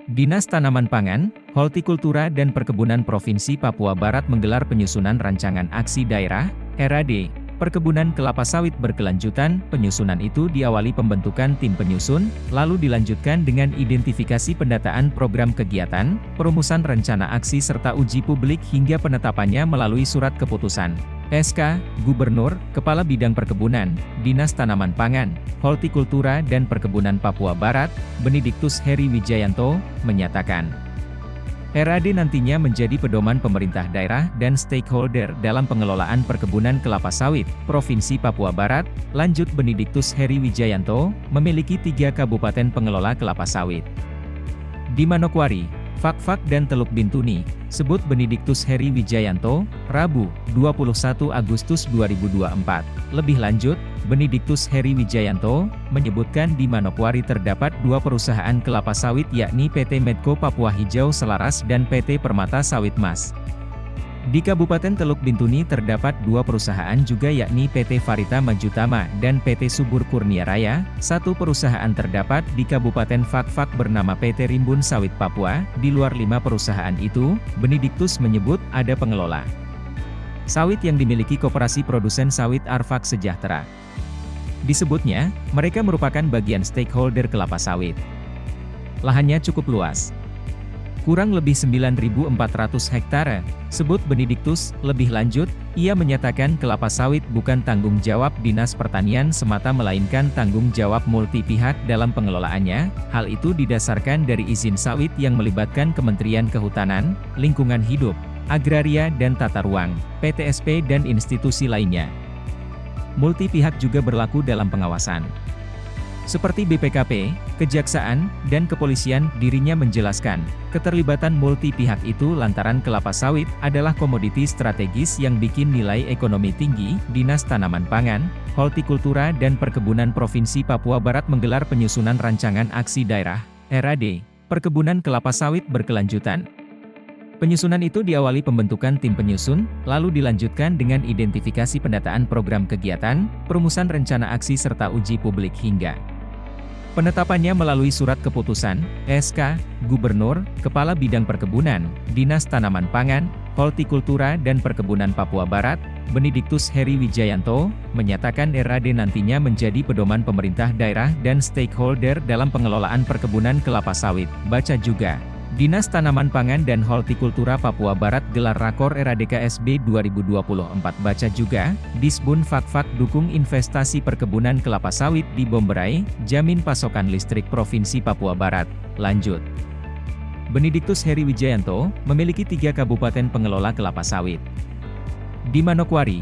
Dinas Tanaman Pangan, Hortikultura dan Perkebunan Provinsi Papua Barat menggelar penyusunan rancangan aksi daerah, RAD, perkebunan kelapa sawit berkelanjutan. Penyusunan itu diawali pembentukan tim penyusun, lalu dilanjutkan dengan identifikasi pendataan program kegiatan, perumusan rencana aksi serta uji publik hingga penetapannya melalui surat keputusan. SK, Gubernur, Kepala Bidang Perkebunan, Dinas Tanaman Pangan, Hortikultura dan Perkebunan Papua Barat, Benediktus Heri Wijayanto, menyatakan, RAD nantinya menjadi pedoman pemerintah daerah dan stakeholder dalam pengelolaan perkebunan kelapa sawit, Provinsi Papua Barat. Lanjut Benediktus Heri Wijayanto, memiliki 3 kabupaten pengelola kelapa sawit. Di Manokwari, Fakfak dan Teluk Bintuni, sebut Benediktus Heri Wijayanto, Rabu, 21 Agustus 2024. Lebih lanjut, Benediktus Heri Wijayanto menyebutkan di Manokwari terdapat 2 perusahaan kelapa sawit yakni PT Medco Papua Hijau Selaras dan PT Permata Sawit Mas. Di Kabupaten Teluk Bintuni terdapat 2 perusahaan juga yakni PT Farita Majutama dan PT Subur Kurnia Raya. 1 perusahaan terdapat di Kabupaten Fakfak bernama PT Rimbun Sawit Papua. Di luar 5 perusahaan itu, Benediktus menyebut ada pengelola sawit yang dimiliki Koperasi Produsen Sawit Arfak Sejahtera. Disebutnya, mereka merupakan bagian stakeholder kelapa sawit. Lahannya cukup luas, kurang lebih 9.400 hektare, sebut Benediktus. Lebih lanjut, ia menyatakan kelapa sawit bukan tanggung jawab Dinas Pertanian semata melainkan tanggung jawab multi pihak dalam pengelolaannya. Hal itu didasarkan dari izin sawit yang melibatkan Kementerian Kehutanan, Lingkungan Hidup, Agraria dan Tata Ruang, PTSP dan institusi lainnya. Multi pihak juga berlaku dalam pengawasan, seperti BPKP, Kejaksaan, dan Kepolisian. Dirinya menjelaskan, keterlibatan multi pihak itu lantaran kelapa sawit adalah komoditi strategis yang bikin nilai ekonomi tinggi. Dinas Tanaman Pangan, Hortikultura dan Perkebunan Provinsi Papua Barat menggelar penyusunan rancangan aksi daerah, RAD, perkebunan kelapa sawit berkelanjutan. Penyusunan itu diawali pembentukan tim penyusun, lalu dilanjutkan dengan identifikasi pendataan program kegiatan, perumusan rencana aksi serta uji publik hingga penetapannya melalui surat keputusan, SK, Gubernur, Kepala Bidang Perkebunan, Dinas Tanaman Pangan, Hortikultura dan Perkebunan Papua Barat, Benediktus Heri Wijayanto, menyatakan RAD nantinya menjadi pedoman pemerintah daerah dan stakeholder dalam pengelolaan perkebunan kelapa sawit. Baca juga, Dinas Tanaman Pangan dan Hortikultura Papua Barat gelar rakor RADKSB 2024. Baca juga, Disbun Fakfak dukung investasi perkebunan kelapa sawit di Bomberai, jamin pasokan listrik Provinsi Papua Barat. Lanjut, Benediktus Heri Wijayanto memiliki 3 kabupaten pengelola kelapa sawit. Di Manokwari,